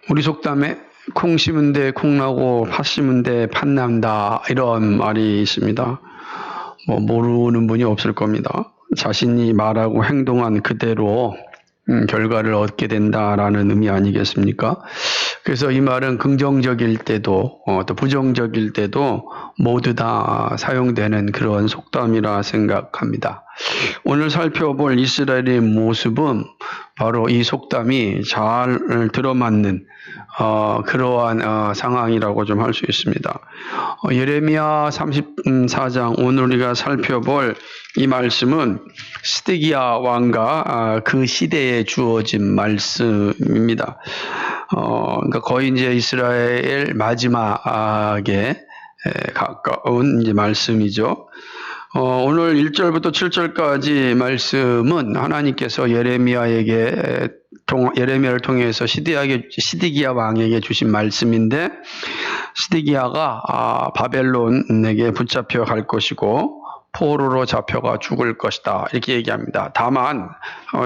우리 속담에 콩 심은 데 콩 나고 팥 심은 데 팥 난다 이런 말이 있습니다. 모르는 분이 없을 겁니다. 자신이 말하고 행동한 그대로 결과를 얻게 된다라는 의미 아니겠습니까? 그래서 이 말은 긍정적일 때도 또 부정적일 때도 모두 다 사용되는 그런 속담이라 생각합니다. 오늘 살펴볼 이스라엘의 모습은 바로 이 속담이 잘 들어맞는 그러한 상황이라고 좀 할 수 있습니다. 예레미야 34장 오늘 우리가 살펴볼 이 말씀은 시드기야 왕과 그 시대에 주어진 말씀입니다. 그러니까 거의 이제 이스라엘 마지막에 가까운 이제 말씀이죠. 오늘 1절부터 7절까지 말씀은 하나님께서 예레미야를 통해서 시드기야 왕에게 주신 말씀인데, 시드기야가 바벨론에게 붙잡혀 갈 것이고 포로로 잡혀가 죽을 것이다 이렇게 얘기합니다. 다만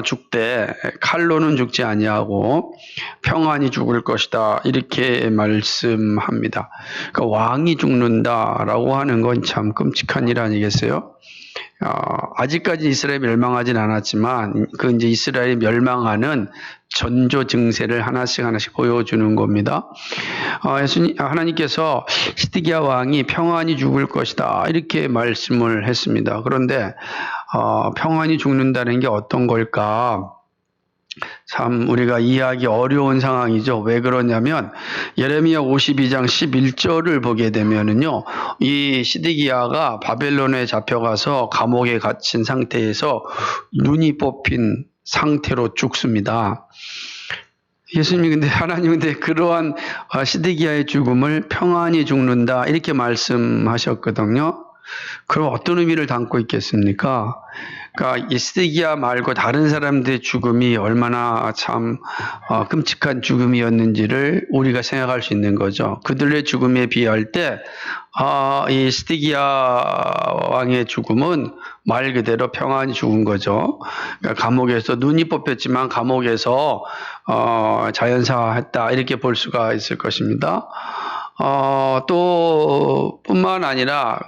죽되 칼로는 죽지 아니하고 평안히 죽을 것이다 이렇게 말씀합니다. 그러니까 왕이 죽는다라고 하는 건 참 끔찍한 일 아니겠어요? 아직까지 이스라엘이 멸망하진 않았지만 그 이제 이스라엘이 멸망하는 전조 증세를 하나씩 보여주는 겁니다. 하나님께서 시드기야 왕이 평안히 죽을 것이다 이렇게 말씀을 했습니다. 그런데 평안히 죽는다는 게 어떤 걸까? 참 우리가 이해하기 어려운 상황이죠. 왜 그러냐면 예레미야 52장 11절을 보게 되면은요, 이 시드기야가 바벨론에 잡혀가서 감옥에 갇힌 상태에서 눈이 뽑힌 상태로 죽습니다. 하나님 근데 그러한 시드기야의 죽음을 평안히 죽는다 이렇게 말씀하셨거든요. 그럼 어떤 의미를 담고 있겠습니까? 그러니까 이 시드기야 말고 다른 사람들의 죽음이 얼마나 참 끔찍한 죽음이었는지를 우리가 생각할 수 있는 거죠. 그들의 죽음에 비할 때 이 시드기야 왕의 죽음은 말 그대로 평안히 죽은 거죠. 그러니까 감옥에서 눈이 뽑혔지만 감옥에서 자연사했다 이렇게 볼 수가 있을 것입니다. 또 뿐만 아니라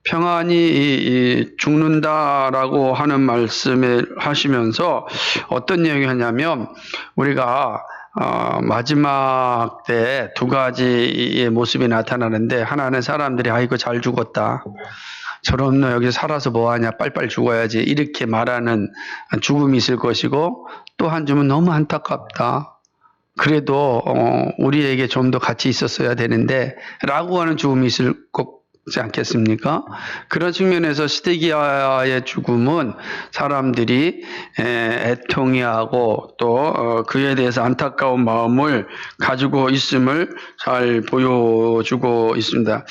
평안히 죽는다라고 하는 말씀을 하시면서 어떤 얘기를 하냐면 우리가 마지막 때 두 가지의 모습이 나타나는데, 하나는 사람들이 아이고 잘 죽었다, 저런 너 여기 살아서 뭐하냐, 빨빨 죽어야지 이렇게 말하는 죽음이 있을 것이고, 또 한 줌은 너무 안타깝다, 그래도 우리에게 좀 더 같이 있었어야 되는데 라고 하는 죽음이 있을 것지 않겠습니까? 그런 측면에서 시드기야의 죽음은 사람들이 애통해하고 또 그에 대해서 안타까운 마음을 가지고 있음을 잘 보여주고 있습니다.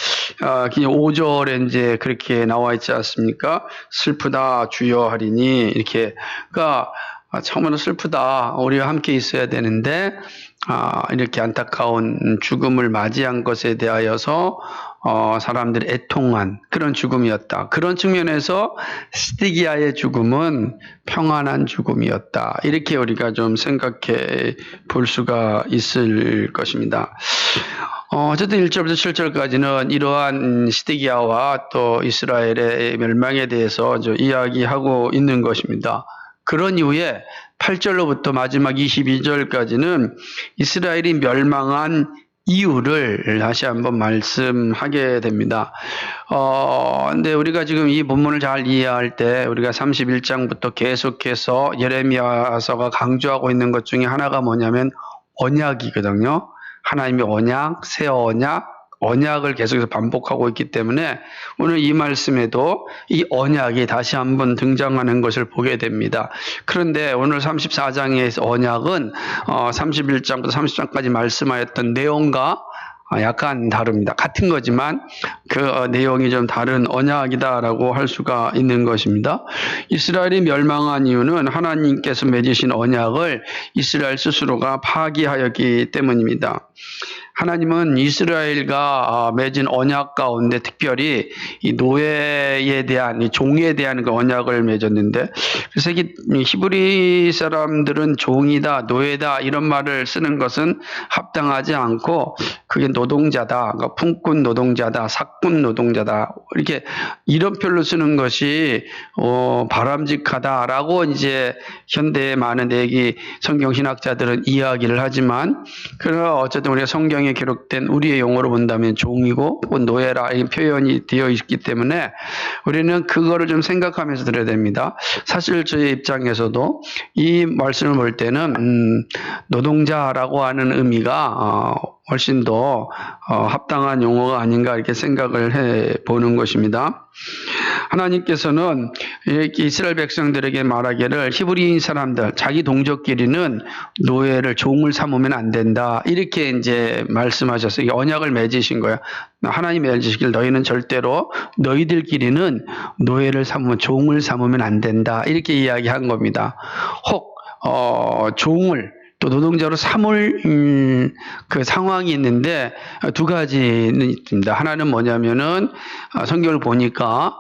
그냥 5절에 이제 그렇게 나와 있지 않습니까? 슬프다 주여 하리니 이렇게. 그러니까 참으로 슬프다, 우리가 함께 있어야 되는데 이렇게 안타까운 죽음을 맞이한 것에 대하여서 사람들이 애통한 그런 죽음이었다. 그런 측면에서 시드기야의 죽음은 평안한 죽음이었다. 이렇게 우리가 좀 생각해 볼 수가 있을 것입니다. 어쨌든 1절부터 7절까지는 이러한 시드기야와 또 이스라엘의 멸망에 대해서 이야기하고 있는 것입니다. 그런 이후에 8절로부터 마지막 22절까지는 이스라엘이 멸망한 이유를 다시 한번 말씀하게 됩니다. 근데 우리가 지금 이 본문을 잘 이해할 때 우리가 31장부터 계속해서 예레미야서가 강조하고 있는 것 중에 하나가 뭐냐면 언약이거든요. 하나님의 언약, 새 언약을 계속해서 반복하고 있기 때문에 오늘 이 말씀에도 이 언약이 다시 한번 등장하는 것을 보게 됩니다. 그런데 오늘 34장의 언약은 31장부터 30장까지 말씀하였던 내용과 약간 다릅니다. 같은 거지만 그 내용이 좀 다른 언약이다라고 할 수가 있는 것입니다. 이스라엘이 멸망한 이유는 하나님께서 맺으신 언약을 이스라엘 스스로가 파기하였기 때문입니다. 하나님은 이스라엘과 맺은 언약 가운데 특별히 이 노예에 대한, 이 종에 대한 그 언약을 맺었는데, 그래서 이 히브리 사람들은 종이다, 노예다 이런 말을 쓰는 것은 합당하지 않고, 그게 노동자다, 그러니까 품꾼 노동자다, 삭군 노동자다, 이렇게 이런 표현을 쓰는 것이 바람직하다라고 이제 현대의 많은 대기 성경 신학자들은 이야기를 하지만, 그러나 어쨌든 우리가 성경에 기록된 우리의 용어로 본다면 종이고 노예라 이 표현이 되어 있기 때문에 우리는 그거를 좀 생각하면서 들어야 됩니다. 사실 저의 입장에서도 이 말씀을 볼 때는 노동자라고 하는 의미가 훨씬 더 합당한 용어가 아닌가 이렇게 생각을 해 보는 것입니다. 하나님께서는 이스라엘 백성들에게 말하기를 히브리인 사람들, 자기 동족끼리는 노예를 종을 삼으면 안 된다. 이렇게 이제 말씀하셨어요. 언약을 맺으신 거예요. 하나님 맺으시길 너희는 절대로 너희들끼리는 노예를 삼으면 종을 삼으면 안 된다. 이렇게 이야기한 겁니다. 혹 종을 또 노동자로 삼을 그 상황이 있는데 두 가지는 있습니다. 하나는 뭐냐면은 성경을 보니까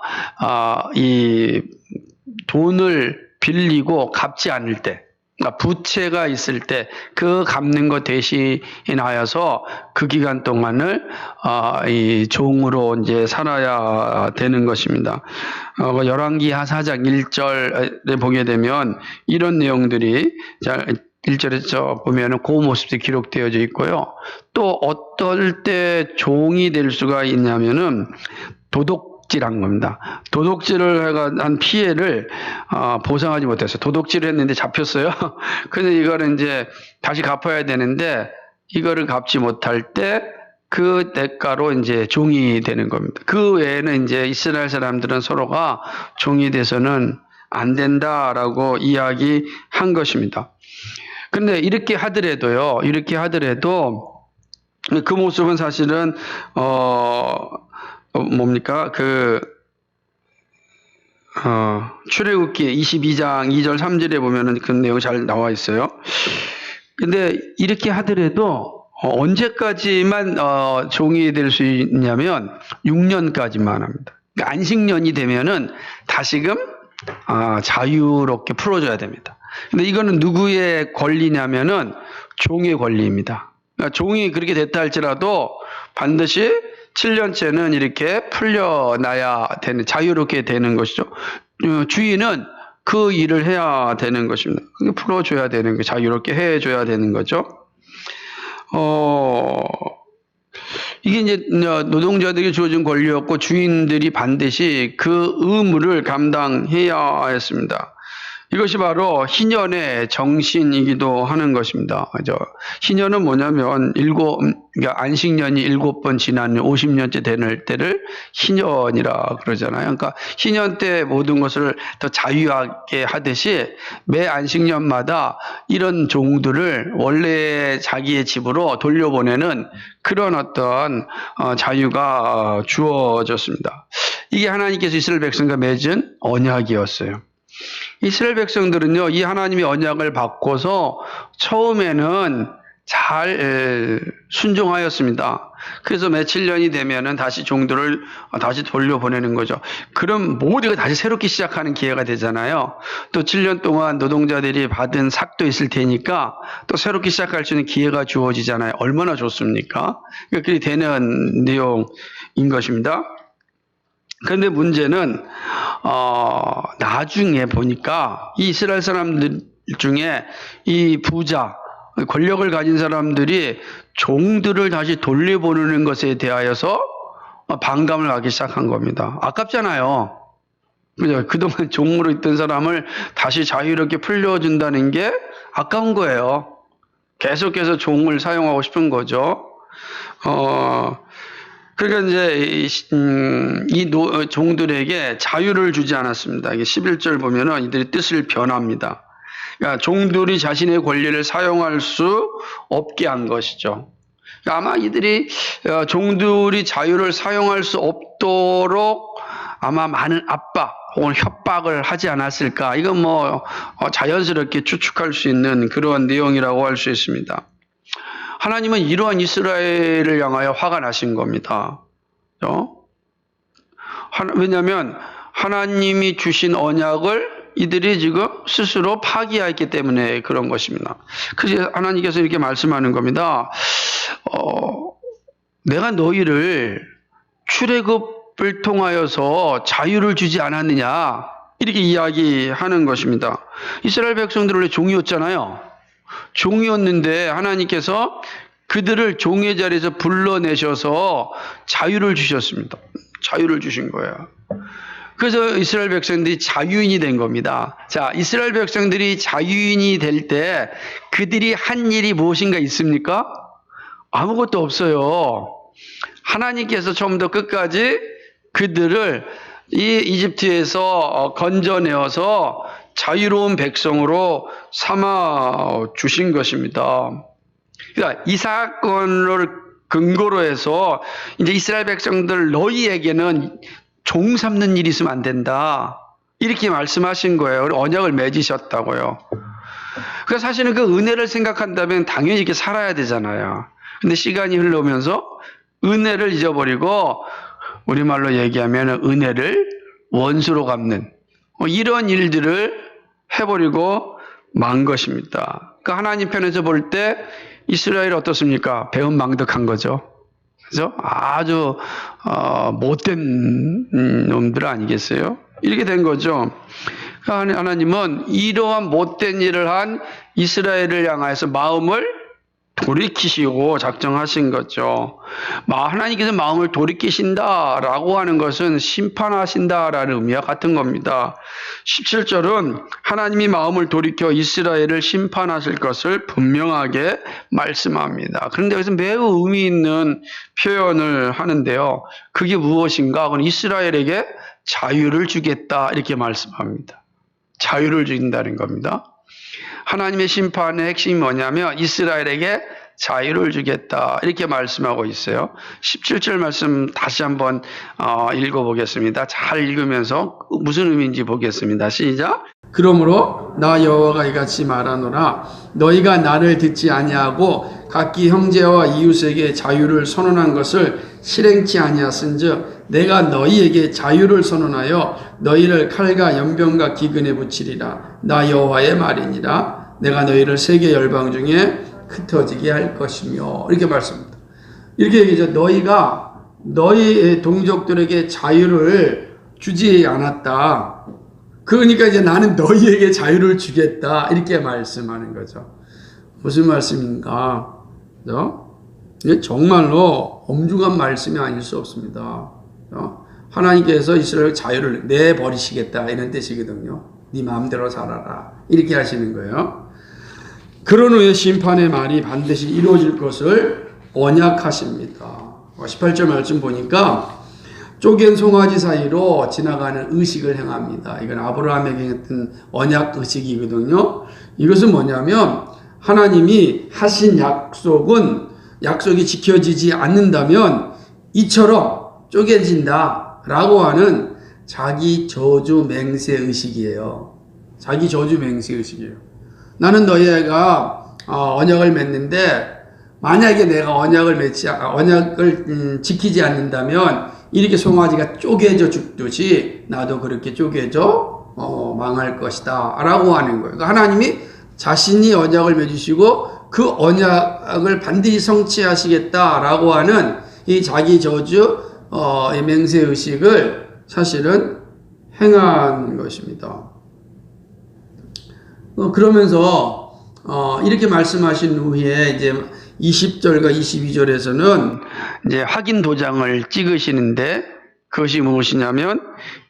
이 돈을 빌리고 갚지 않을 때, 그러니까 부채가 있을 때 그 갚는 것 대신하여서 그 기간 동안을 이 종으로 이제 살아야 되는 것입니다. 열왕기하 4장 1절에 보게 되면 이런 내용들이 1절에 보면은 그 모습이 기록되어져 있고요. 또 어떨 때 종이 될 수가 있냐면은 도둑질한 겁니다. 도둑질을 한 피해를 보상하지 못했어요. 도둑질을 했는데 잡혔어요. 근데 이거를 이제 다시 갚아야 되는데 이거를 갚지 못할 때 그 대가로 이제 종이 되는 겁니다. 그 외에는 이제 이스라엘 사람들은 서로가 종이 돼서는 안 된다라고 이야기한 것입니다. 근데 이렇게 하더라도 그 모습은 사실은 뭡니까? 출애굽기 22장 2절 3절에 보면은 그 내용이 잘 나와 있어요. 근데 이렇게 하더라도 언제까지만 종이 될 수 있냐면 6년까지만 합니다. 그러니까 안식년이 되면은 다시금 자유롭게 풀어줘야 됩니다. 근데 이거는 누구의 권리냐면은 종의 권리입니다. 그러니까 종이 그렇게 됐다 할지라도 반드시 7년째는 이렇게 풀려나야 되는, 자유롭게 되는 것이죠. 주인은 그 일을 해야 되는 것입니다. 풀어줘야 되는 거, 자유롭게 해줘야 되는 거죠. 이게 이제 노동자들이 주어진 권리였고 주인들이 반드시 그 의무를 감당해야 했습니다. 이것이 바로 희년의 정신이기도 하는 것입니다. 그죠? 희년은 뭐냐면 그러니까 안식년이 7번 지난 50년째 되는 때를 희년이라 그러잖아요. 그러니까 희년 때 모든 것을 더 자유하게 하듯이 매 안식년마다 이런 종들을 원래 자기의 집으로 돌려보내는 그런 어떤 자유가 주어졌습니다. 이게 하나님께서 이스라엘 백성과 맺은 언약이었어요. 이스라엘 백성들은요, 이 하나님의 언약을 받고서 처음에는 잘 순종하였습니다. 그래서 며칠 년이 되면은 다시 종들을 다시 돌려보내는 거죠. 그럼 모두가 다시 새롭게 시작하는 기회가 되잖아요. 또 7년 동안 노동자들이 받은 삭도 있을 테니까 또 새롭게 시작할 수 있는 기회가 주어지잖아요. 얼마나 좋습니까? 그렇게 되는 내용인 것입니다. 그런데 문제는 나중에 보니까 이 이스라엘 사람들 중에 이 부자, 권력을 가진 사람들이 종들을 다시 돌려보내는 것에 대하여서 반감을 갖기 시작한 겁니다. 아깝잖아요. 그죠? 그동안 종으로 있던 사람을 다시 자유롭게 풀려준다는 게 아까운 거예요. 계속해서 종을 사용하고 싶은 거죠. 그러니까 이제 종들에게 자유를 주지 않았습니다. 11절 보면은 이들의 뜻을 변합니다. 그러니까 종들이 자신의 권리를 사용할 수 없게 한 것이죠. 아마 이들이 종들이 자유를 사용할 수 없도록 아마 많은 압박 혹은 협박을 하지 않았을까. 이건 자연스럽게 추측할 수 있는 그런 내용이라고 할 수 있습니다. 하나님은 이러한 이스라엘을 향하여 화가 나신 겁니다. 왜냐하면 하나님이 주신 언약을 이들이 지금 스스로 파기했기 때문에 그런 것입니다. 그래서 하나님께서 이렇게 말씀하는 겁니다. 내가 너희를 출애굽을 통하여서 자유를 주지 않았느냐, 이렇게 이야기하는 것입니다. 이스라엘 백성들 원래 종이었잖아요. 종이었는데 하나님께서 그들을 종의 자리에서 불러내셔서 자유를 주셨습니다. 자유를 주신 거예요. 그래서 이스라엘 백성들이 자유인이 된 겁니다. 자, 이스라엘 백성들이 자유인이 될 때 그들이 한 일이 무엇인가 있습니까? 아무것도 없어요. 하나님께서 처음부터 끝까지 그들을 이 이집트에서 건져내어서 자유로운 백성으로 삼아 주신 것입니다. 그러니까 이 사건을 근거로 해서 이제 이스라엘 백성들 너희에게는 종 삼는 일이 있으면 안 된다, 이렇게 말씀하신 거예요. 언약을 맺으셨다고요. 그래서 사실은 그 은혜를 생각한다면 당연히 이렇게 살아야 되잖아요. 근데 시간이 흘러오면서 은혜를 잊어버리고 우리말로 얘기하면 은혜를 원수로 갚는 이런 일들을 해버리고 만 것입니다. 그러니까 하나님 편에서 볼 때 이스라엘 어떻습니까? 배은망덕한 거죠. 그래서 아주 못된 놈들 아니겠어요? 이렇게 된 거죠. 하나님은 이러한 못된 일을 한 이스라엘을 향해서 마음을 돌이키시고 작정하신 거죠. 하나님께서 마음을 돌이키신다라고 하는 것은 심판하신다라는 의미와 같은 겁니다. 17절은 하나님이 마음을 돌이켜 이스라엘을 심판하실 것을 분명하게 말씀합니다. 그런데 여기서 매우 의미 있는 표현을 하는데요. 그게 무엇인가? 그건 이스라엘에게 자유를 주겠다, 이렇게 말씀합니다. 자유를 주신다는 겁니다. 하나님의 심판의 핵심이 뭐냐면 이스라엘에게 자유를 주겠다, 이렇게 말씀하고 있어요. 17절 말씀 다시 한번 읽어보겠습니다. 잘 읽으면서 무슨 의미인지 보겠습니다. 시작. 그러므로 나 여호와가 이같이 말하노라. 너희가 나를 듣지 아니하고 각기 형제와 이웃에게 자유를 선언한 것을 실행치 아니하신즉 내가 너희에게 자유를 선언하여 너희를 칼과 연병과 기근에 붙이리라. 나 여호와의 말이니라. 내가 너희를 세계 열방 중에 흩어지게 할 것이며, 이렇게 말씀합니다. 이렇게 얘기하죠. 너희가 너희 동족들에게 자유를 주지 않았다. 그러니까 이제 나는 너희에게 자유를 주겠다, 이렇게 말씀하는 거죠. 무슨 말씀인가? 이게 정말로 엄중한 말씀이 아닐 수 없습니다. 하나님께서 이스라엘 자유를 내버리시겠다, 이런 뜻이거든요. 네 마음대로 살아라, 이렇게 하시는 거예요. 그런 후에 심판의 말이 반드시 이루어질 것을 언약하십니다. 18절 말씀 보니까 쪼갠 송아지 사이로 지나가는 의식을 행합니다. 이건 아브라함에게 했던 언약 의식이거든요. 이것은 뭐냐면 하나님이 하신 약속이 지켜지지 않는다면 이처럼 쪼개진다라고 하는 자기 저주 맹세 의식이에요. 자기 저주 맹세 의식이에요. 나는 너희가 언약을 맺는데 만약에 내가 언약을 지키지 않는다면 이렇게 송아지가 쪼개져 죽듯이 나도 그렇게 쪼개져 망할 것이다 라고 하는 거예요. 그러니까 하나님이 자신이 언약을 맺으시고 그 언약을 반드시 성취하시겠다라고 하는 이 자기 저주 맹세 의식을 사실은 행한 것입니다. 그러면서 이렇게 말씀하신 후에 이제 20절과 22절에서는 이제 확인 도장을 찍으시는데 그것이 무엇이냐면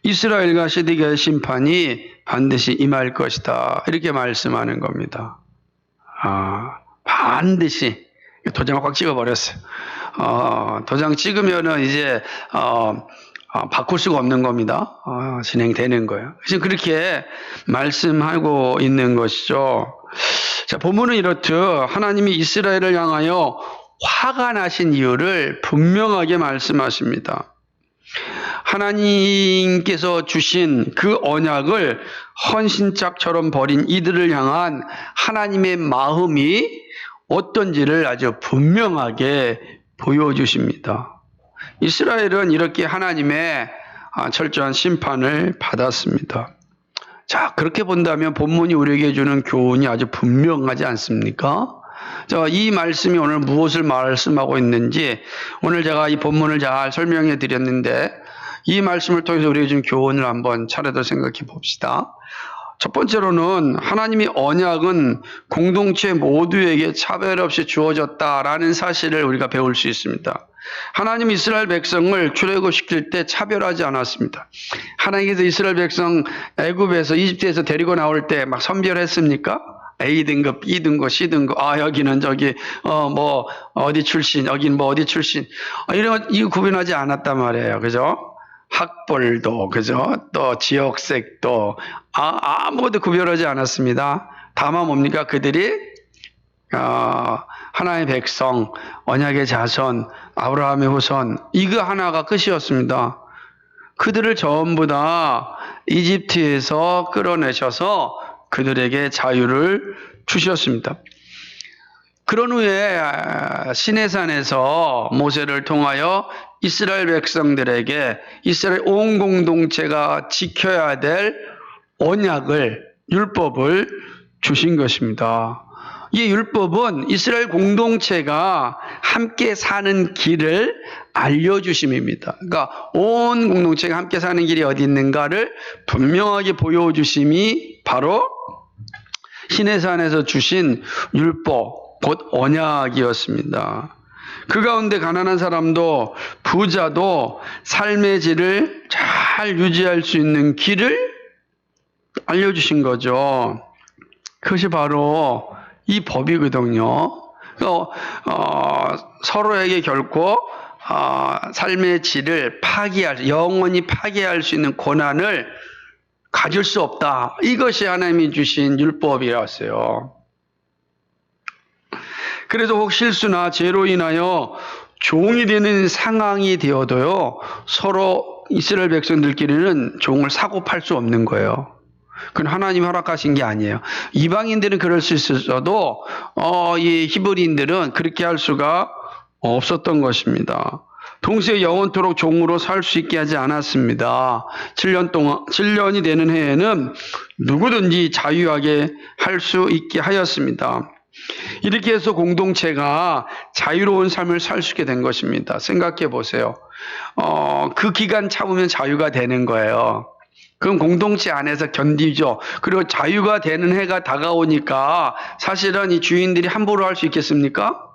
이스라엘과 세대의 심판이 반드시 임할 것이다, 이렇게 말씀하는 겁니다. 반드시 도장을 꽉 찍어버렸어요. 도장 찍으면은 이제 바꿀 수가 없는 겁니다. 진행되는 거예요. 지금 그렇게 말씀하고 있는 것이죠. 자, 본문은 이렇듯 하나님이 이스라엘을 향하여 화가 나신 이유를 분명하게 말씀하십니다. 하나님께서 주신 그 언약을 헌신짝처럼 버린 이들을 향한 하나님의 마음이 어떤지를 아주 분명하게 보여주십니다. 이스라엘은 이렇게 하나님의 철저한 심판을 받았습니다. 자, 그렇게 본다면 본문이 우리에게 주는 교훈이 아주 분명하지 않습니까? 자, 이 말씀이 오늘 무엇을 말씀하고 있는지 오늘 제가 이 본문을 잘 설명해 드렸는데 이 말씀을 통해서 우리에게 준 교훈을 한번 차례로 생각해 봅시다. 첫 번째로는 하나님의 언약은 공동체 모두에게 차별 없이 주어졌다라는 사실을 우리가 배울 수 있습니다. 하나님 이스라엘 백성을 출애굽시킬 때 차별하지 않았습니다. 하나님께서 이스라엘 백성 애굽에서 이집트에서 데리고 나올 때 막 선별했습니까? A 등급, B 등급, C 등급. 여기는 저기 뭐 어디 출신, 여기는 뭐 어디 출신. 이런 이거 구분하지 않았단 말이에요. 그죠? 학벌도, 그죠? 또 지역색도 아무것도 구별하지 않았습니다. 다만 뭡니까? 그들이 하나의 백성, 언약의 자손, 아브라함의 후손, 이거 하나가 끝이었습니다. 그들을 전부 다 이집트에서 끌어내셔서 그들에게 자유를 주셨습니다. 그런 후에 시내산에서 모세를 통하여 이스라엘 백성들에게 이스라엘 온 공동체가 지켜야 될 언약을, 율법을 주신 것입니다. 이 율법은 이스라엘 공동체가 함께 사는 길을 알려주심입니다. 그러니까 온 공동체가 함께 사는 길이 어디 있는가를 분명하게 보여주심이 바로 시내산에서 주신 율법, 곧 언약이었습니다. 그 가운데 가난한 사람도 부자도 삶의 질을 잘 유지할 수 있는 길을 알려주신 거죠. 그것이 바로 이 법이거든요. 서로에게 결코 삶의 질을 영원히 파괴할 수 있는 고난을 가질 수 없다. 이것이 하나님이 주신 율법이었어요. 그래서 혹 실수나 죄로 인하여 종이 되는 상황이 되어도요, 서로 이스라엘 백성들끼리는 종을 사고 팔 수 없는 거예요. 그건 하나님 허락하신 게 아니에요. 이방인들은 그럴 수 있어도 이 히브리인들은 그렇게 할 수가 없었던 것입니다. 동시에 영원토록 종으로 살 수 있게 하지 않았습니다. 7년이 되는 해에는 누구든지 자유하게 할 수 있게 하였습니다. 이렇게 해서 공동체가 자유로운 삶을 살 수 있게 된 것입니다. 생각해 보세요. 그 기간 참으면 자유가 되는 거예요. 그럼 공동체 안에서 견디죠. 그리고 자유가 되는 해가 다가오니까 사실은 이 주인들이 함부로 할 수 있겠습니까?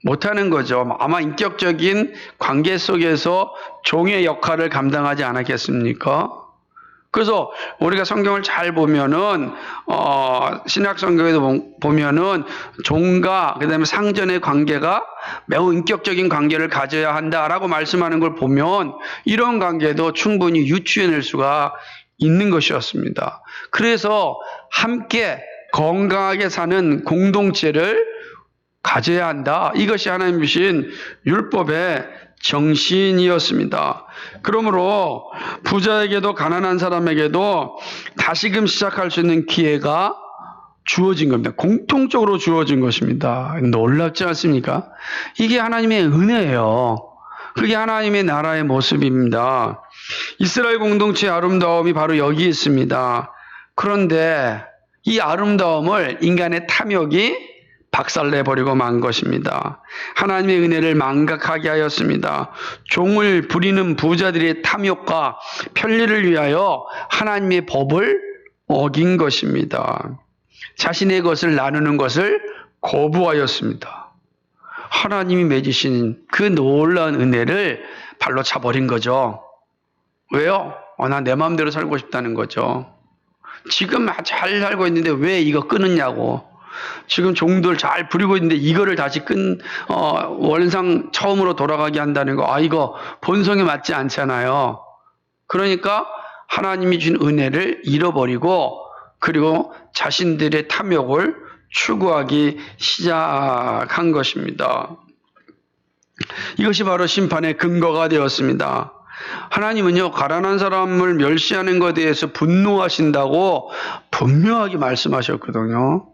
못하는 거죠. 아마 인격적인 관계 속에서 종의 역할을 감당하지 않았겠습니까? 그래서 우리가 성경을 잘 보면은 신약 성경에도 보면은 종과 그다음에 상전의 관계가 매우 인격적인 관계를 가져야 한다라고 말씀하는 걸 보면 이런 관계도 충분히 유추해낼 수가 있는 것이었습니다. 그래서 함께 건강하게 사는 공동체를 가져야 한다. 이것이 하나님 주신 율법의 정신이었습니다. 그러므로 부자에게도 가난한 사람에게도 다시금 시작할 수 있는 기회가 주어진 겁니다. 공통적으로 주어진 것입니다. 놀랍지 않습니까? 이게 하나님의 은혜예요. 그게 하나님의 나라의 모습입니다. 이스라엘 공동체의 아름다움이 바로 여기 있습니다. 그런데 이 아름다움을 인간의 탐욕이 박살내버리고 만 것입니다. 하나님의 은혜를 망각하게 하였습니다. 종을 부리는 부자들의 탐욕과 편리를 위하여 하나님의 법을 어긴 것입니다. 자신의 것을 나누는 것을 거부하였습니다. 하나님이 맺으신 그 놀라운 은혜를 발로 차버린 거죠. 왜요? 난 내 마음대로 살고 싶다는 거죠. 지금 잘 살고 있는데 왜 이거 끊었냐고. 지금 종들 잘 부리고 있는데 이거를 다시 원상 처음으로 돌아가게 한다는 거, 이거 본성에 맞지 않잖아요. 그러니까 하나님이 준 은혜를 잃어버리고 그리고 자신들의 탐욕을 추구하기 시작한 것입니다. 이것이 바로 심판의 근거가 되었습니다. 하나님은요, 가난한 사람을 멸시하는 것에 대해서 분노하신다고 분명하게 말씀하셨거든요.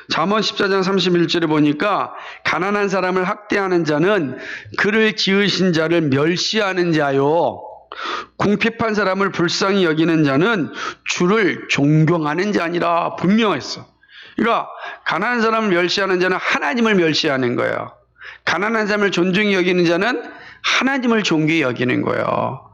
잠언 14장 31절에 보니까 가난한 사람을 학대하는 자는 그를 지으신 자를 멸시하는 자요. 궁핍한 사람을 불쌍히 여기는 자는 주를 존경하는 자니라 분명했어. 그러니까 가난한 사람을 멸시하는 자는 하나님을 멸시하는 거예요. 가난한 사람을 존중히 여기는 자는 하나님을 존귀히 여기는 거예요.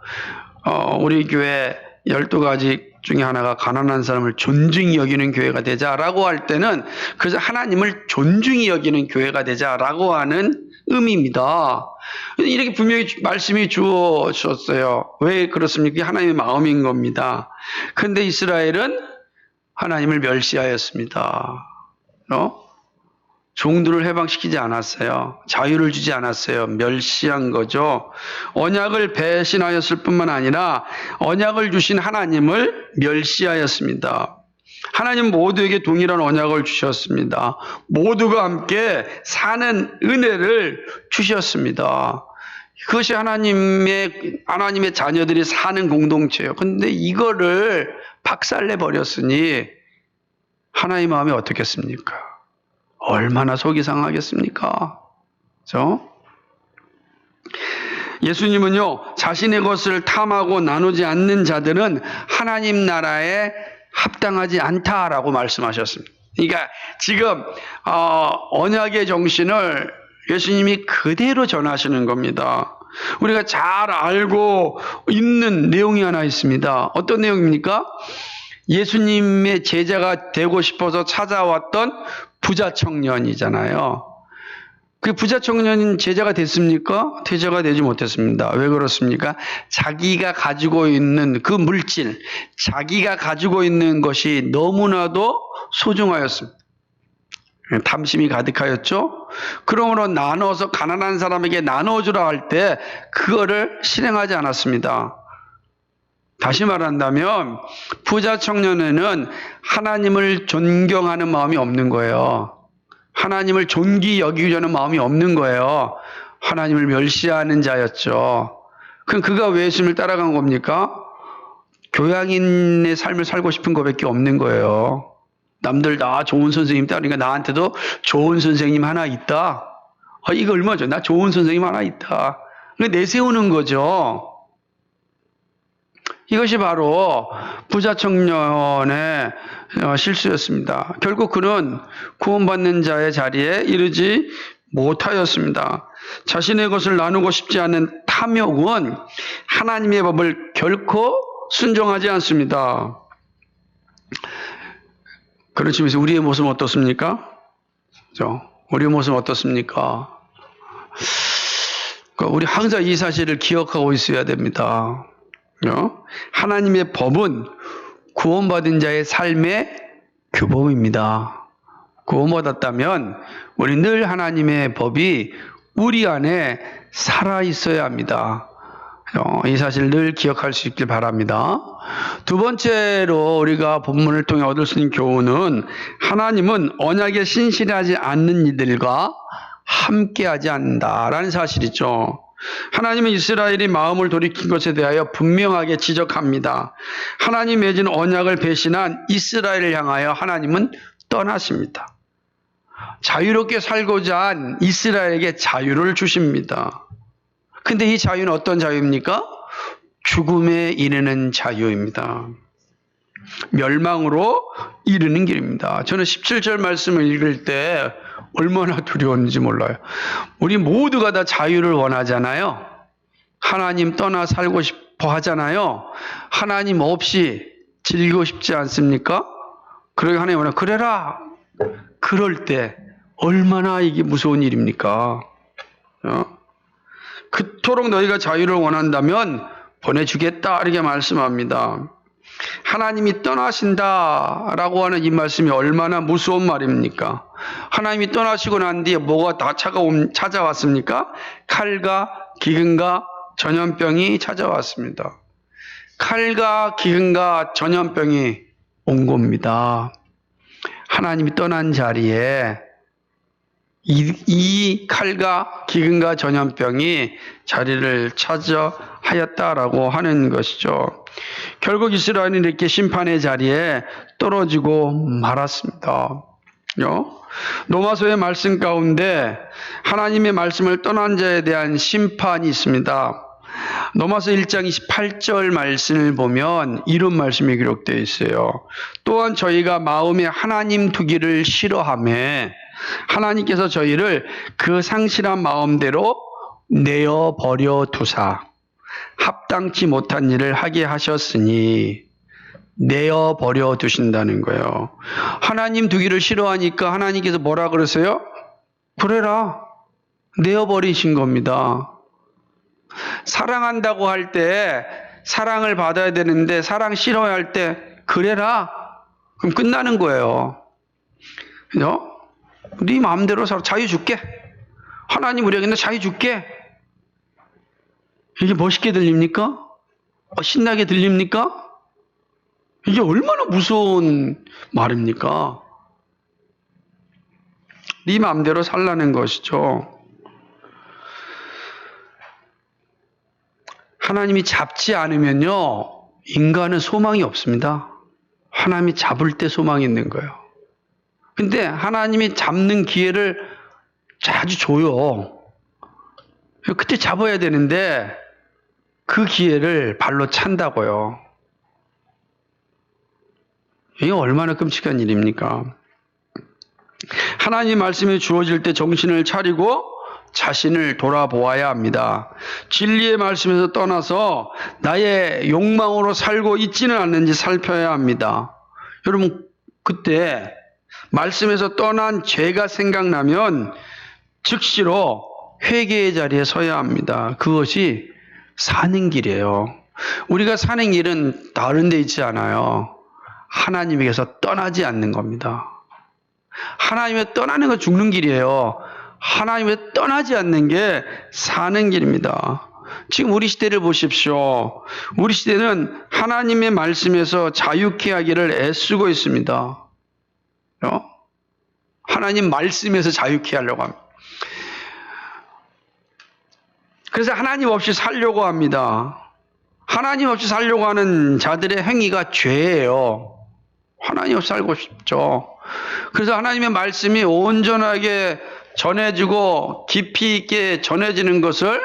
우리 교회 12가지 중에 하나가 가난한 사람을 존중히 여기는 교회가 되자라고 할 때는 그래서 하나님을 존중히 여기는 교회가 되자라고 하는 의미입니다. 이렇게 분명히 말씀이 주어졌어요. 왜 그렇습니까? 이게 하나님의 마음인 겁니다. 그런데 이스라엘은 하나님을 멸시하였습니다. 종들을 해방시키지 않았어요. 자유를 주지 않았어요. 멸시한 거죠. 언약을 배신하였을 뿐만 아니라 언약을 주신 하나님을 멸시하였습니다. 하나님 모두에게 동일한 언약을 주셨습니다. 모두가 함께 사는 은혜를 주셨습니다. 그것이 하나님의 자녀들이 사는 공동체예요. 그런데 이거를 박살내 버렸으니 하나님 마음이 어떻겠습니까? 얼마나 속이 상하겠습니까? 그렇죠? 예수님은요, 자신의 것을 탐하고 나누지 않는 자들은 하나님 나라에 합당하지 않다라고 말씀하셨습니다. 그러니까 지금 언약의 정신을 예수님이 그대로 전하시는 겁니다. 우리가 잘 알고 있는 내용이 하나 있습니다. 어떤 내용입니까? 예수님의 제자가 되고 싶어서 찾아왔던 부자 청년이잖아요. 그 부자 청년은 제자가 됐습니까? 제자가 되지 못했습니다. 왜 그렇습니까? 자기가 가지고 있는 그 물질, 자기가 가지고 있는 것이 너무나도 소중하였습니다. 탐심이 가득하였죠. 그러므로 나눠서 가난한 사람에게 나눠주라 할 때 그거를 실행하지 않았습니다. 다시 말한다면 부자 청년에는 하나님을 존경하는 마음이 없는 거예요. 하나님을 존귀히 여기려는 마음이 없는 거예요. 하나님을 멸시하는 자였죠. 그럼 그가 왜 예수님을 따라간 겁니까? 교양인의 삶을 살고 싶은 것밖에 없는 거예요. 남들 다 좋은 선생님 따르니까 나한테도 좋은 선생님 하나 있다. 이거 얼마죠? 나 좋은 선생님 하나 있다. 내세우는 거죠. 이것이 바로 부자 청년의 실수였습니다. 결국 그는 구원받는 자의 자리에 이르지 못하였습니다. 자신의 것을 나누고 싶지 않은 탐욕은 하나님의 법을 결코 순종하지 않습니다. 그런 측면에서 우리의 모습은 어떻습니까? 우리의 모습은 어떻습니까? 우리 항상 이 사실을 기억하고 있어야 됩니다. 하나님의 법은 구원받은 자의 삶의 규범입니다. 구원받았다면 우리 늘 하나님의 법이 우리 안에 살아 있어야 합니다. 이 사실을 늘 기억할 수 있길 바랍니다. 두 번째로 우리가 본문을 통해 얻을 수 있는 교훈은 하나님은 언약에 신실하지 않는 이들과 함께하지 않는다라는 사실이죠. 하나님은 이스라엘이 마음을 돌이킨 것에 대하여 분명하게 지적합니다. 하나님 맺은 언약을 배신한 이스라엘을 향하여 하나님은 떠나십니다. 자유롭게 살고자 한 이스라엘에게 자유를 주십니다. 근데 이 자유는 어떤 자유입니까? 죽음에 이르는 자유입니다. 멸망으로 이르는 길입니다. 저는 17절 말씀을 읽을 때 얼마나 두려웠는지 몰라요. 우리 모두가 다 자유를 원하잖아요. 하나님 떠나 살고 싶어 하잖아요. 하나님 없이 즐기고 싶지 않습니까? 그러게 하나님 원하 그래라. 그럴 때 얼마나 이게 무서운 일입니까? 그토록 너희가 자유를 원한다면 보내주겠다 이렇게 말씀합니다. 하나님이 떠나신다라고 하는 이 말씀이 얼마나 무서운 말입니까? 하나님이 떠나시고 난 뒤에 뭐가 다 찾아왔습니까? 칼과 기근과 전염병이 찾아왔습니다. 칼과 기근과 전염병이 온 겁니다. 하나님이 떠난 자리에 이 칼과 기근과 전염병이 자리를 차지하였다라고 하는 것이죠. 결국 이스라엘은 이렇게 심판의 자리에 떨어지고 말았습니다. 로마서의 말씀 가운데 하나님의 말씀을 떠난 자에 대한 심판이 있습니다. 로마서 1장 28절 말씀을 보면 이런 말씀이 기록되어 있어요. 또한 저희가 마음에 하나님 두기를 싫어하며 하나님께서 저희를 그 상실한 마음대로 내어버려 두사 합당치 못한 일을 하게 하셨으니, 내어버려 두신다는 거예요. 하나님 두기를 싫어하니까 하나님께서 뭐라 그러세요? 그래라. 내어버리신 겁니다. 사랑한다고 할 때 사랑을 받아야 되는데 사랑 싫어할 때 그래라. 그럼 끝나는 거예요. 그죠? 네 마음대로 살아. 자유 줄게. 하나님 우리에게 자유 줄게. 이게 멋있게 들립니까? 신나게 들립니까? 이게 얼마나 무서운 말입니까? 네 마음대로 살라는 것이죠. 하나님이 잡지 않으면요, 인간은 소망이 없습니다. 하나님이 잡을 때 소망이 있는 거예요. 근데 하나님이 잡는 기회를 자주 줘요. 그때 잡아야 되는데 그 기회를 발로 찬다고요. 이게 얼마나 끔찍한 일입니까? 하나님 말씀이 주어질 때 정신을 차리고 자신을 돌아보아야 합니다. 진리의 말씀에서 떠나서 나의 욕망으로 살고 있지는 않는지 살펴야 합니다. 여러분, 그때 말씀에서 떠난 죄가 생각나면 즉시로 회개의 자리에 서야 합니다. 그것이 사는 길이에요. 우리가 사는 길은 다른 데 있지 않아요. 하나님에게서 떠나지 않는 겁니다. 하나님에 떠나는 건 죽는 길이에요. 하나님에 떠나지 않는 게 사는 길입니다. 지금 우리 시대를 보십시오. 우리 시대는 하나님의 말씀에서 자유케 하기를 애쓰고 있습니다. 하나님 말씀에서 자유케 하려고 합니다. 그래서 하나님 없이 살려고 합니다. 하나님 없이 살려고 하는 자들의 행위가 죄예요. 하나님 없이 살고 싶죠. 그래서 하나님의 말씀이 온전하게 전해지고 깊이 있게 전해지는 것을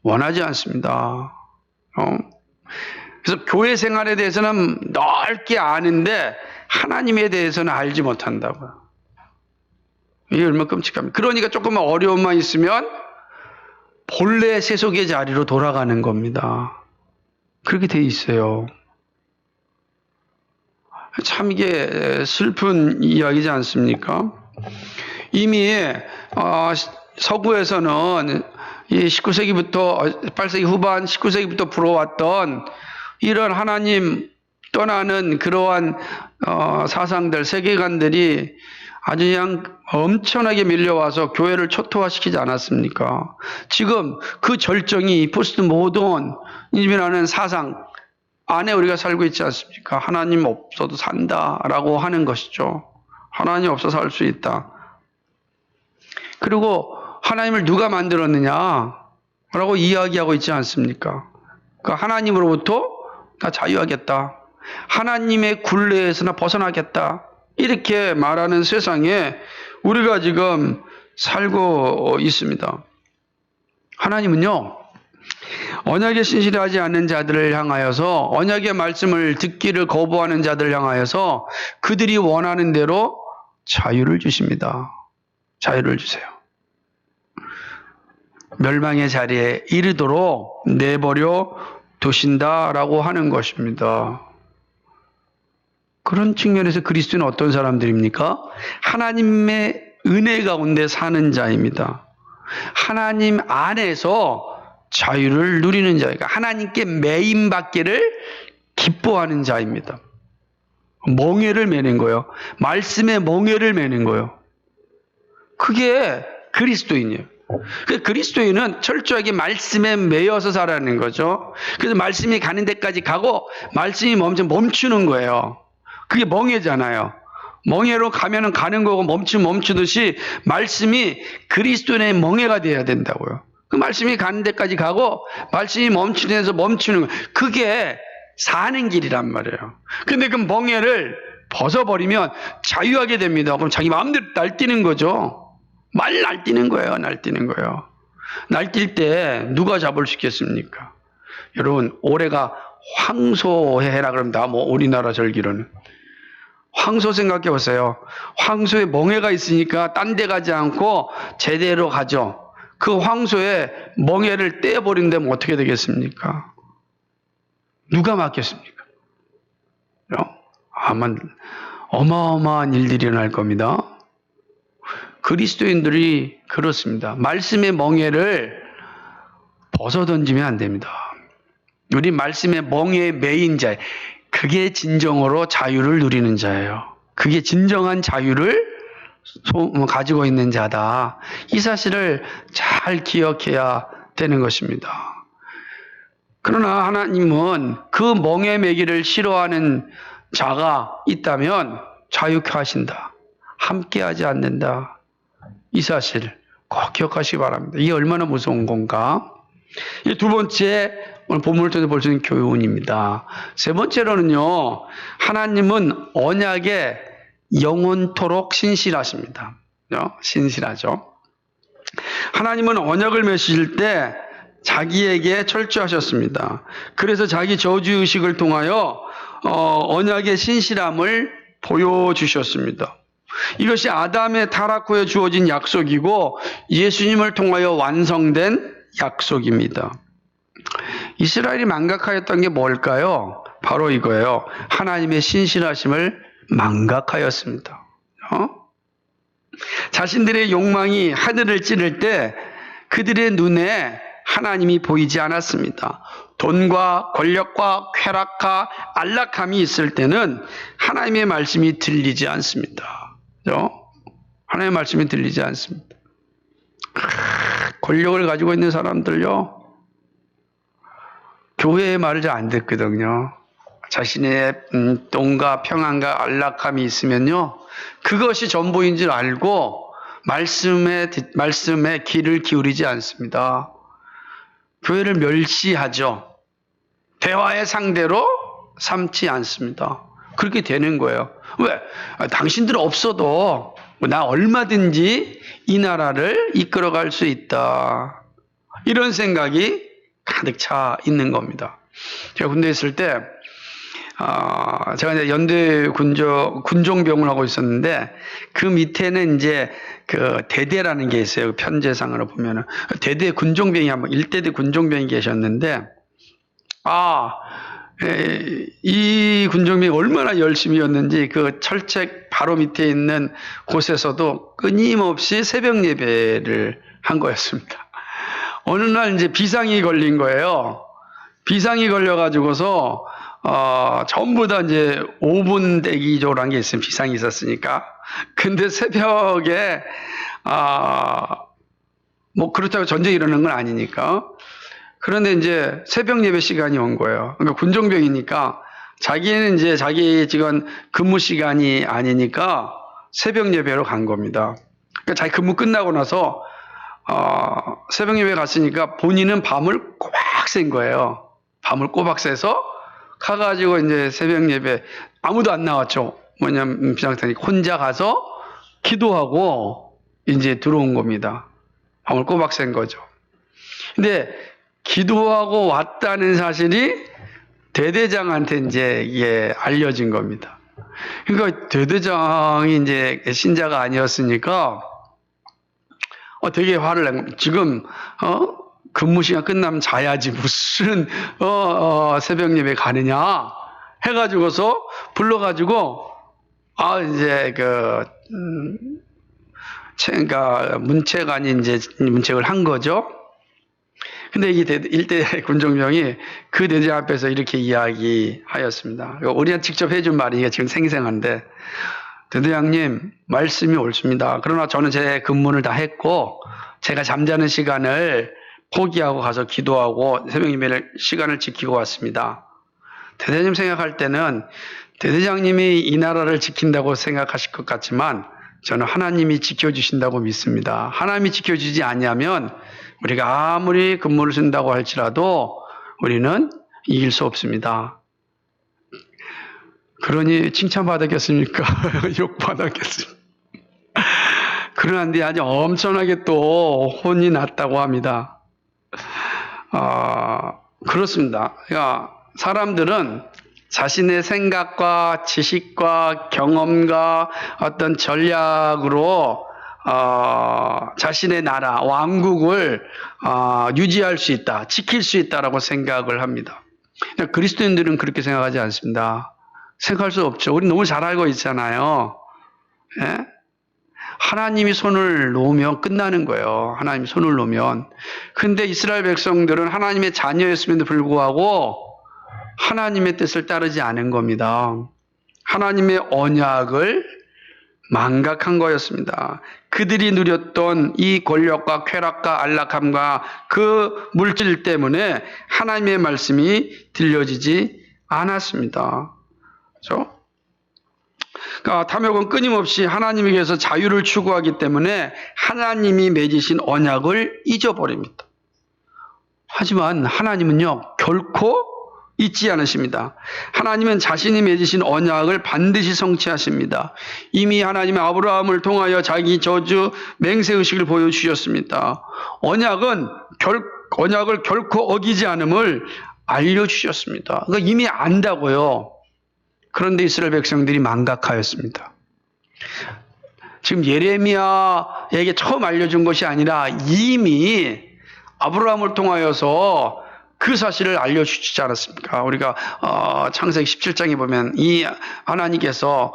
원하지 않습니다. 그래서 교회 생활에 대해서는 넓게 아는데 하나님에 대해서는 알지 못한다고요. 이게 얼마나 끔찍합니까? 그러니까 조금만 어려움만 있으면 본래 세속의 자리로 돌아가는 겁니다. 그렇게 돼 있어요. 참 이게 슬픈 이야기지 않습니까? 이미 서구에서는 이 19세기부터 18세기 후반 19세기부터 불어왔던 이런 하나님 떠나는 그러한 사상들, 세계관들이 아주 그냥 엄청나게 밀려와서 교회를 초토화시키지 않았습니까? 지금 그 절정이 포스트 모던이라는 사상 안에 우리가 살고 있지 않습니까? 하나님 없어도 산다라고 하는 것이죠. 하나님 없어서 살 수 있다. 그리고 하나님을 누가 만들었느냐라고 이야기하고 있지 않습니까? 그러니까 하나님으로부터 나 자유하겠다. 하나님의 굴레에서나 벗어나겠다. 이렇게 말하는 세상에 우리가 지금 살고 있습니다. 하나님은요, 언약에 신실하지 않는 자들을 향하여서, 언약의 말씀을 듣기를 거부하는 자들을 향하여서 그들이 원하는 대로 자유를 주십니다. 자유를 주세요. 멸망의 자리에 이르도록 내버려 두신다라고 하는 것입니다. 그런 측면에서 그리스도는 어떤 사람들입니까? 하나님의 은혜 가운데 사는 자입니다. 하나님 안에서 자유를 누리는 자이고 하나님께 매임받기를 기뻐하는 자입니다. 멍에를 매는 거예요. 말씀에 멍에를 매는 거예요. 그게 그리스도인이에요. 그리스도인은 철저하게 말씀에 매여서 살아가는 거죠. 그래서 말씀이 가는 데까지 가고 말씀이 멈추는 거예요. 그게 멍에잖아요. 멍에로 가면은 가는 거고 멈추듯이 말씀이 그리스도인의 멍에가 되어야 된다고요. 그 말씀이 가는 데까지 가고 말씀이 멈추는 데서 멈추는 거예요. 그게 사는 길이란 말이에요. 근데 그 멍에를 벗어버리면 자유하게 됩니다. 그럼 자기 마음대로 날뛰는 거죠. 말 날뛰는 거예요. 날뛰는 거예요. 날뛸 때 누가 잡을 수 있겠습니까? 여러분, 올해가 황소해라 그럽니다. 뭐 우리나라 절기로는. 황소 생각해 보세요. 황소에 멍해가 있으니까 딴 데 가지 않고 제대로 가죠. 그 황소의 멍해를 떼어버린다면 어떻게 되겠습니까? 누가 맡겠습니까? 아마 어마어마한 일들이 일어날 겁니다. 그리스도인들이 그렇습니다. 말씀의 멍에를 벗어던지면 안 됩니다. 우리 말씀의 멍에에 매인 자, 그게 진정으로 자유를 누리는 자예요. 그게 진정한 자유를 가지고 있는 자다. 이 사실을 잘 기억해야 되는 것입니다. 그러나 하나님은 그 멍에 매기를 싫어하는 자가 있다면 자유케 하신다. 함께하지 않는다. 이 사실 꼭 기억하시기 바랍니다. 이게 얼마나 무서운 건가? 이 두 번째, 오늘 본문을 통해서 볼 수 있는 교훈입니다. 세 번째로는요, 하나님은 언약에 영원토록 신실하십니다. 신실하죠. 하나님은 언약을 맺으실 때 자기에게 철저하셨습니다. 그래서 자기 저주의식을 통하여 언약의 신실함을 보여주셨습니다. 이것이 아담의 타락 후에 주어진 약속이고 예수님을 통하여 완성된 약속입니다. 이스라엘이 망각하였던 게 뭘까요? 바로 이거예요. 하나님의 신실하심을 망각하였습니다. 자신들의 욕망이 하늘을 찌를 때 그들의 눈에 하나님이 보이지 않았습니다. 돈과 권력과 쾌락과 안락함이 있을 때는 하나님의 말씀이 들리지 않습니다. 하나님의 말씀이 들리지 않습니다. 권력을 가지고 있는 사람들요, 교회의 말을 잘 안 듣거든요. 자신의 돈과 평안과 안락함이 있으면요, 그것이 전부인 줄 알고 말씀에 귀를 기울이지 않습니다. 교회를 멸시하죠. 대화의 상대로 삼지 않습니다. 그렇게 되는 거예요. 왜? 당신들 없어도 나 얼마든지 이 나라를 이끌어갈 수 있다. 이런 생각이 가득 차 있는 겁니다. 제가 군대에 있을 때, 제가 이제 연대 군종병을 하고 있었는데, 그 밑에는 이제 그 대대라는 게 있어요. 편제상으로 보면은. 대대 군종병이 한번, 1대대 군종병이 계셨는데, 이 군종병이 얼마나 열심히였는지 그 철책 바로 밑에 있는 곳에서도 끊임없이 새벽 예배를 한 거였습니다. 어느 날 이제 비상이 걸린 거예요. 비상이 걸려가지고서, 전부 다 이제 5분 대기조라는 게 있으면 비상이 있었으니까. 근데 새벽에, 뭐 그렇다고 전쟁이 일어나는 건 아니니까. 그런데 이제 새벽 예배 시간이 온 거예요. 그러니까 군종병이니까 자기는 이제 자기 지금 근무 시간이 아니니까 새벽 예배로 간 겁니다. 그러니까 자기 근무 끝나고 나서 새벽 예배 갔으니까 본인은 밤을 꼬박 샌 거예요. 밤을 꼬박 새서 가가지고 이제 새벽 예배 아무도 안 나왔죠. 뭐냐면 비상사니까 혼자 가서 기도하고 이제 들어온 겁니다. 밤을 꼬박 샌 거죠. 근데 기도하고 왔다는 사실이 대대장한테 이제 이게 알려진 겁니다. 그러니까 대대장이 이제 신자가 아니었으니까 되게 화를 낸 겁니다. 지금 근무 시간 끝나면 자야지 무슨 새벽 예배 가느냐 해가지고서 불러가지고 이제 그러니까 문책관이 이제 문책을 한 거죠. 근데 이 1대 군종병이 그 대장 앞에서 이렇게 이야기하였습니다. 우리가 직접 해준 말이니까 지금 생생한데, 대대장님, 말씀이 옳습니다. 그러나 저는 제 근무를 다 했고, 제가 잠자는 시간을 포기하고 가서 기도하고 새벽 예배를 시간을 지키고 왔습니다. 대대장님 생각할 때는 대대장님이 이 나라를 지킨다고 생각하실 것 같지만, 저는 하나님이 지켜주신다고 믿습니다. 하나님이 지켜주지 않으면 우리가 아무리 근무를 쓴다고 할지라도 우리는 이길 수 없습니다. 그러니 칭찬받았겠습니까? 욕받았겠습니까? 그러는데 아주 엄청나게 또 혼이 났다고 합니다. 그렇습니다. 그러니까 사람들은 자신의 생각과 지식과 경험과 어떤 전략으로 자신의 나라, 왕국을 유지할 수 있다, 지킬 수 있다라고 생각을 합니다. 그리스도인들은 그렇게 생각하지 않습니다. 생각할 수 없죠. 우리 너무 잘 알고 있잖아요. 예? 하나님이 손을 놓으면 끝나는 거예요. 하나님이 손을 놓으면. 그런데 이스라엘 백성들은 하나님의 자녀였음에도 불구하고 하나님의 뜻을 따르지 않은 겁니다. 하나님의 언약을 망각한 거였습니다. 그들이 누렸던 이 권력과 쾌락과 안락함과 그 물질 때문에 하나님의 말씀이 들려지지 않았습니다. 그렇죠? 그러니까 탐욕은 끊임없이 하나님에게서 자유를 추구하기 때문에 하나님이 맺으신 언약을 잊어버립니다. 하지만 하나님은요, 결코 잊지 않으십니다. 하나님은 자신이 맺으신 언약을 반드시 성취하십니다. 이미 하나님의 아브라함을 통하여 자기 저주 맹세의식을 보여주셨습니다. 언약을 결코 어기지 않음을 알려주셨습니다. 그러니까 이미 안다고요. 그런데 이스라엘 백성들이 망각하였습니다. 지금 예레미야에게 처음 알려준 것이 아니라 이미 아브라함을 통하여서 그 사실을 알려주시지 않았습니까? 우리가 창세기 17장에 보면 이 하나님께서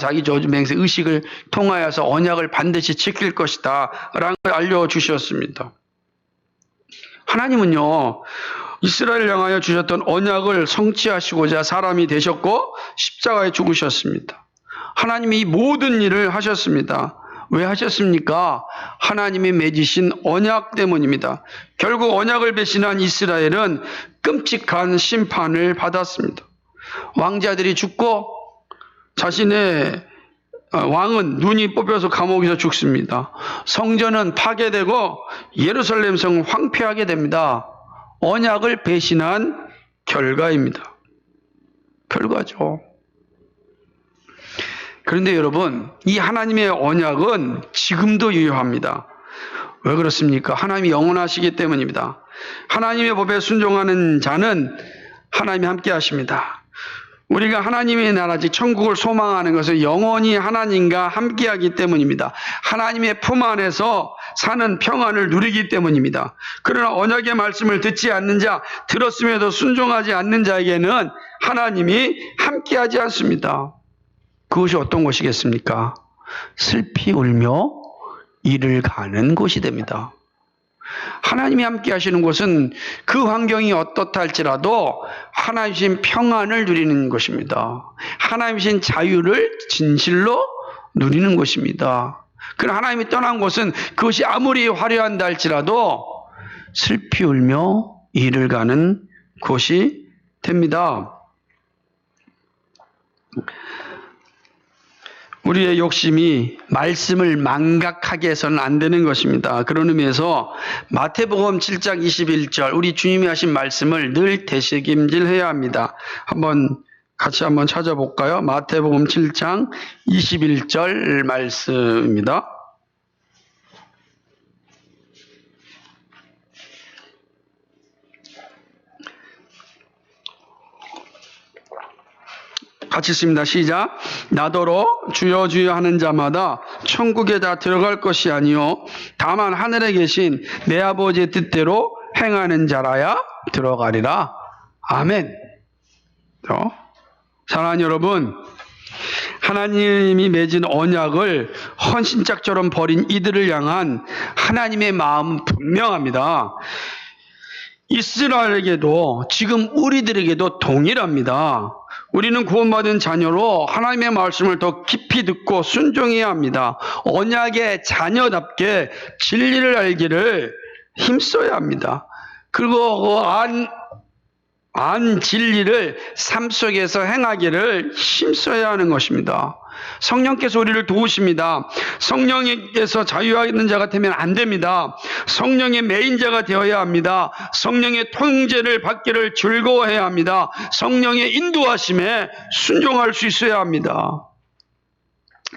자기 저주 맹세 의식을 통하여서 언약을 반드시 지킬 것이다 라는 걸 알려주셨습니다. 하나님은요, 이스라엘을 향하여 주셨던 언약을 성취하시고자 사람이 되셨고 십자가에 죽으셨습니다. 하나님이 이 모든 일을 하셨습니다. 왜 하셨습니까? 하나님이 맺으신 언약 때문입니다. 결국 언약을 배신한 이스라엘은 끔찍한 심판을 받았습니다. 왕자들이 죽고 자신의 왕은 눈이 뽑혀서 감옥에서 죽습니다. 성전은 파괴되고 예루살렘 성은 황폐하게 됩니다. 언약을 배신한 결과입니다. 결과죠. 그런데 여러분, 이 하나님의 언약은 지금도 유효합니다. 왜 그렇습니까? 하나님이 영원하시기 때문입니다. 하나님의 법에 순종하는 자는 하나님이 함께 하십니다. 우리가 하나님의 나라 즉 천국을 소망하는 것은 영원히 하나님과 함께하기 때문입니다. 하나님의 품 안에서 사는 평안을 누리기 때문입니다. 그러나 언약의 말씀을 듣지 않는 자, 들었음에도 순종하지 않는 자에게는 하나님이 함께하지 않습니다. 그것이 어떤 것이겠습니까? 슬피 울며 이를 가는 곳이 됩니다. 하나님이 함께 하시는 곳은 그 환경이 어떻다 할지라도 하나님이신 평안을 누리는 것입니다. 하나님이신 자유를 진실로 누리는 것입니다. 그러나 하나님이 떠난 곳은 그것이 아무리 화려한다 할지라도 슬피 울며 이를 가는 곳이 됩니다. 우리의 욕심이 말씀을 망각하게 해서는 안 되는 것입니다. 그런 의미에서 마태복음 7장 21절 우리 주님이 하신 말씀을 늘 되새김질해야 합니다. 같이 한번 찾아볼까요? 마태복음 7장 21절 말씀입니다. 같이 읽습니다. 시작. 나더러 주여 주여 하는 자마다 천국에 다 들어갈 것이 아니요 다만 하늘에 계신 내 아버지의 뜻대로 행하는 자라야 들어가리라. 아멘. 사랑하는 여러분, 하나님이 맺은 언약을 헌신짝처럼 버린 이들을 향한 하나님의 마음은 분명합니다. 이스라엘에게도 지금 우리들에게도 동일합니다. 우리는 구원받은 자녀로 하나님의 말씀을 더 깊이 듣고 순종해야 합니다. 언약의 자녀답게 진리를 알기를 힘써야 합니다. 그리고 안 진리를 삶 속에서 행하기를 힘써야 하는 것입니다. 성령께서 우리를 도우십니다. 성령께서 자유하는 자가 되면 안 됩니다. 성령의 메인자가 되어야 합니다. 성령의 통제를 받기를 즐거워해야 합니다. 성령의 인도하심에 순종할 수 있어야 합니다.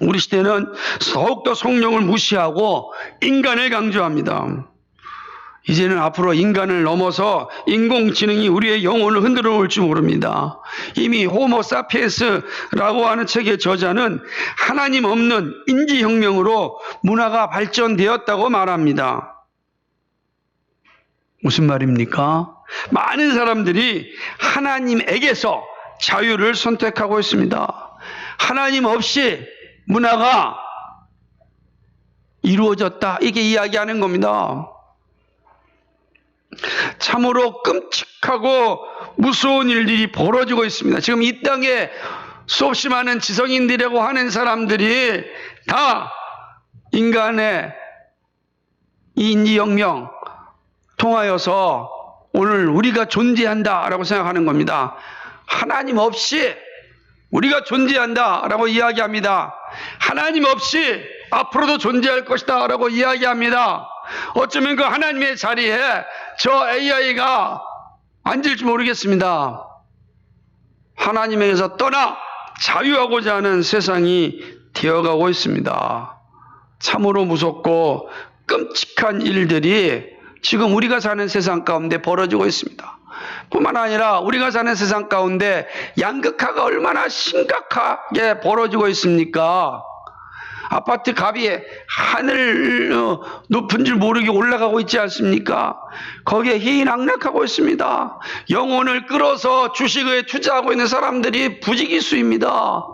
우리 시대는 더욱더 성령을 무시하고 인간을 강조합니다. 이제는 앞으로 인간을 넘어서 인공지능이 우리의 영혼을 흔들어 올지 모릅니다. 이미 호모 사피엔스라고 하는 책의 저자는 하나님 없는 인지혁명으로 문화가 발전되었다고 말합니다. 무슨 말입니까? 많은 사람들이 하나님에게서 자유를 선택하고 있습니다. 하나님 없이 문화가 이루어졌다, 이렇게 이야기하는 겁니다. 참으로 끔찍하고 무서운 일들이 벌어지고 있습니다. 지금 이 땅에 수없이 많은 지성인들이라고 하는 사람들이 다 인간의 이 인지혁명 통하여서 오늘 우리가 존재한다라고 생각하는 겁니다. 하나님 없이 우리가 존재한다라고 이야기합니다. 하나님 없이 앞으로도 존재할 것이다 라고 이야기합니다. 어쩌면 그 하나님의 자리에 저 AI가 앉을지 모르겠습니다. 하나님에게서 떠나 자유하고자 하는 세상이 되어가고 있습니다. 참으로 무섭고 끔찍한 일들이 지금 우리가 사는 세상 가운데 벌어지고 있습니다. 뿐만 아니라 우리가 사는 세상 가운데 양극화가 얼마나 심각하게 벌어지고 있습니까? 아파트 값이 하늘 높은 줄 모르게 올라가고 있지 않습니까? 거기에 희희낙락하고 있습니다. 영혼을 끌어서 주식에 투자하고 있는 사람들이 부지기수입니다.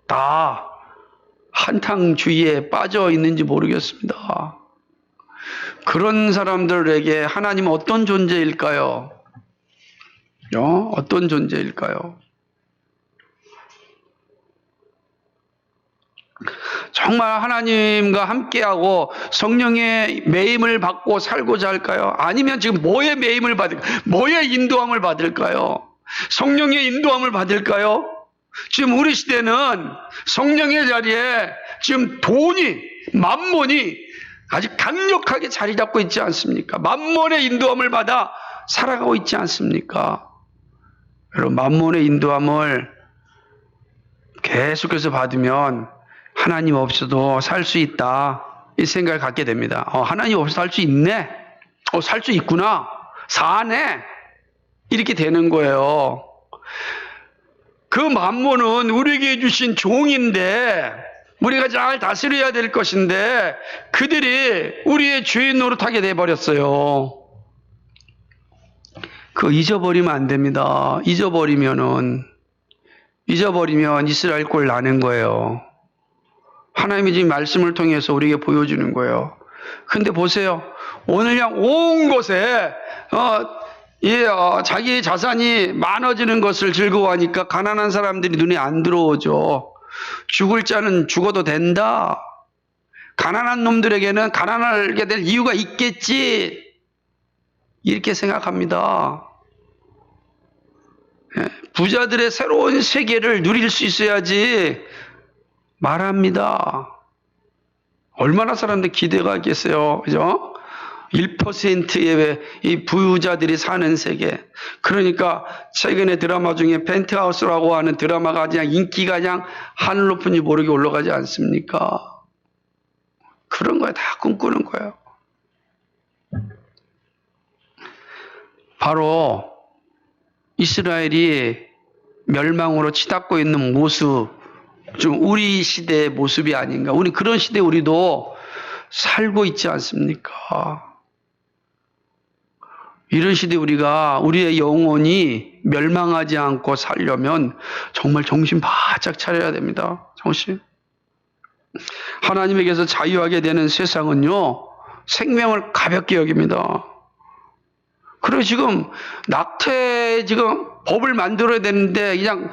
다 한탕주의에 빠져 있는지 모르겠습니다. 그런 사람들에게 하나님은 어떤 존재일까요? 어떤 존재일까요? 정말 하나님과 함께하고 성령의 매임을 받고 살고자 할까요? 아니면 지금 뭐의 매임을 받을까요? 뭐의 인도함을 받을까요? 성령의 인도함을 받을까요? 지금 우리 시대는 성령의 자리에 지금 돈이, 만몬이 아주 강력하게 자리 잡고 있지 않습니까? 만몬의 인도함을 받아 살아가고 있지 않습니까? 여러분, 만몬의 인도함을 계속해서 받으면 하나님 없어도 살 수 있다, 이 생각을 갖게 됩니다. 하나님 없어도 살 수 있네? 살 수 있구나? 사네? 이렇게 되는 거예요. 그 만몬은 우리에게 주신 종인데 우리가 잘 다스려야 될 것인데 그들이 우리의 주인 노릇하게 돼버렸어요. 그거 잊어버리면 안 됩니다. 잊어버리면 이스라엘 꼴 나는 거예요. 하나님이 지금 말씀을 통해서 우리에게 보여주는 거예요. 근데 보세요. 오늘 그냥 온 곳에 자기 자산이 많아지는 것을 즐거워하니까 가난한 사람들이 눈에 안 들어오죠. 죽을 자는 죽어도 된다. 가난한 놈들에게는 가난하게 될 이유가 있겠지. 이렇게 생각합니다. 부자들의 새로운 세계를 누릴 수 있어야지 말합니다. 얼마나 사람들 기대가 있겠어요. 그죠? 1%의 이 부자들이 사는 세계. 그러니까 최근에 드라마 중에 펜트하우스라고 하는 드라마가 그냥 인기가 그냥 하늘 높은지 모르게 올라가지 않습니까? 그런 거에 다 꿈꾸는 거예요. 바로 이스라엘이 멸망으로 치닫고 있는 모습, 좀 우리 시대의 모습이 아닌가. 우리 그런 시대에 우리도 살고 있지 않습니까? 이런 시대에 우리의 영혼이 멸망하지 않고 살려면 정말 정신 바짝 차려야 됩니다. 정신. 하나님에게서 자유하게 되는 세상은요, 생명을 가볍게 여깁니다. 그리고 지금 법을 만들어야 되는데 그냥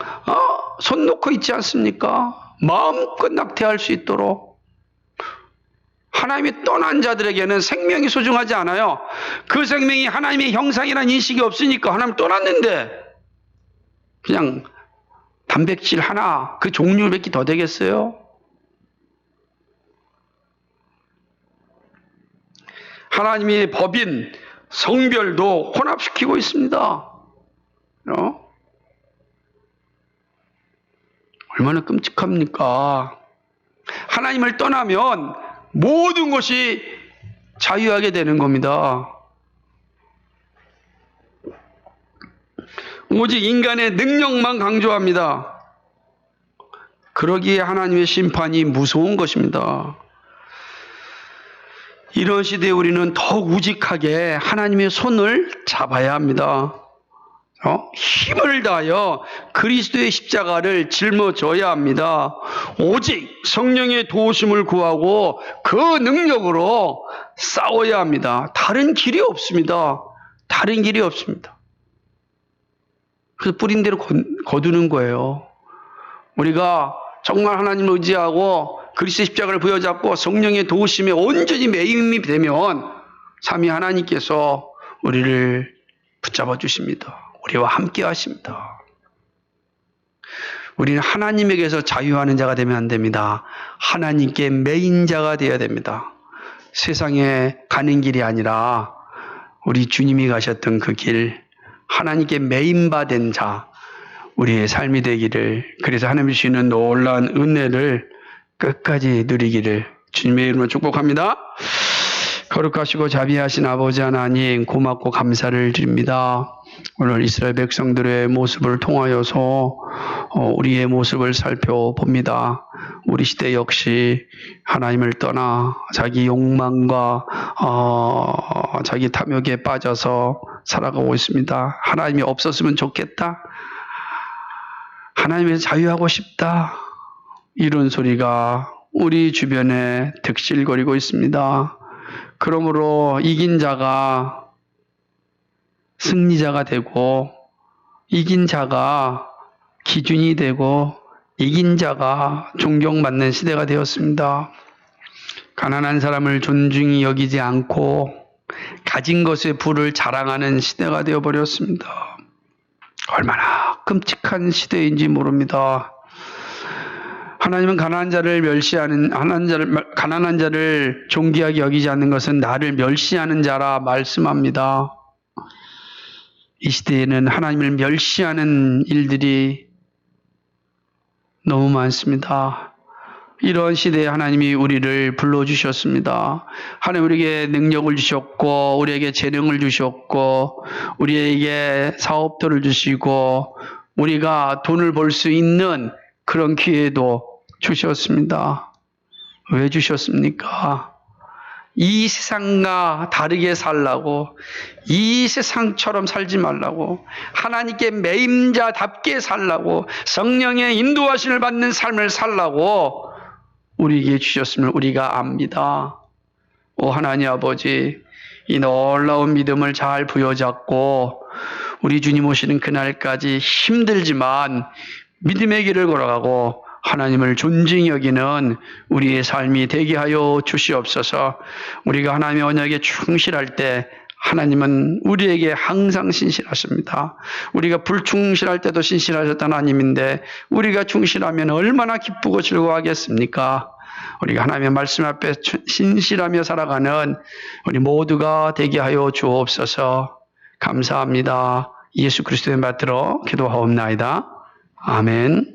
손 놓고 있지 않습니까? 마음껏 낙태할 수 있도록. 하나님이 떠난 자들에게는 생명이 소중하지 않아요. 그 생명이 하나님의 형상이라는 인식이 없으니까 하나님 떠났는데 그냥 단백질 하나, 그 종류밖에 더 되겠어요? 하나님의 법인 성별도 혼합시키고 있습니다. 얼마나 끔찍합니까? 하나님을 떠나면 모든 것이 자유하게 되는 겁니다. 오직 인간의 능력만 강조합니다. 그러기에 하나님의 심판이 무서운 것입니다. 이런 시대에 우리는 더욱 우직하게 하나님의 손을 잡아야 합니다. 힘을 다하여 그리스도의 십자가를 짊어져야 합니다. 오직 성령의 도우심을 구하고 그 능력으로 싸워야 합니다. 다른 길이 없습니다. 다른 길이 없습니다. 그래서 뿌린 대로 거두는 거예요. 우리가 정말 하나님을 의지하고 그리스도의 십자가를 부여잡고 성령의 도우심에 온전히 매임이 되면 삼위 하나님께서 우리를 붙잡아 주십니다. 우리와 함께 하십니다. 우리는 하나님에게서 자유하는 자가 되면 안 됩니다. 하나님께 매인 자가 되어야 됩니다. 세상에 가는 길이 아니라 우리 주님이 가셨던 그 길, 하나님께 매인받은 자, 우리의 삶이 되기를, 그래서 하나님이 주시는 놀라운 은혜를 끝까지 누리기를 주님의 이름으로 축복합니다. 거룩하시고 자비하신 아버지 하나님, 고맙고 감사를 드립니다. 오늘 이스라엘 백성들의 모습을 통하여서 우리의 모습을 살펴봅니다. 우리 시대 역시 하나님을 떠나 자기 욕망과 자기 탐욕에 빠져서 살아가고 있습니다. 하나님이 없었으면 좋겠다. 하나님에서 자유하고 싶다. 이런 소리가 우리 주변에 득실거리고 있습니다. 그러므로 이긴 자가 승리자가 되고, 이긴 자가 기준이 되고, 이긴 자가 존경받는 시대가 되었습니다. 가난한 사람을 존중히 여기지 않고 가진 것의 부를 자랑하는 시대가 되어버렸습니다. 얼마나 끔찍한 시대인지 모릅니다. 하나님은 가난한 자를 존귀하게 여기지 않는 것은 나를 멸시하는 자라 말씀합니다. 이 시대에는 하나님을 멸시하는 일들이 너무 많습니다. 이런 시대에 하나님이 우리를 불러주셨습니다. 하나님 우리에게 능력을 주셨고, 우리에게 재능을 주셨고, 우리에게 사업도를 주시고, 우리가 돈을 벌 수 있는 그런 기회도 주셨습니다. 왜 주셨습니까? 이 세상과 다르게 살라고, 이 세상처럼 살지 말라고, 하나님께 매임자답게 살라고, 성령의 인도하심을 받는 삶을 살라고 우리에게 주셨음을 우리가 압니다. 오 하나님 아버지, 이 놀라운 믿음을 잘 부여잡고 우리 주님 오시는 그날까지 힘들지만 믿음의 길을 걸어가고 하나님을 존중히 여기는 우리의 삶이 되게 하여 주시옵소서. 우리가 하나님의 언약에 충실할 때 하나님은 우리에게 항상 신실하십니다. 우리가 불충실할 때도 신실하셨던 하나님인데 우리가 충실하면 얼마나 기쁘고 즐거워하겠습니까? 우리가 하나님의 말씀 앞에 신실하며 살아가는 우리 모두가 되게 하여 주옵소서. 감사합니다. 예수 그리스도의 받들어 기도하옵나이다. 아멘.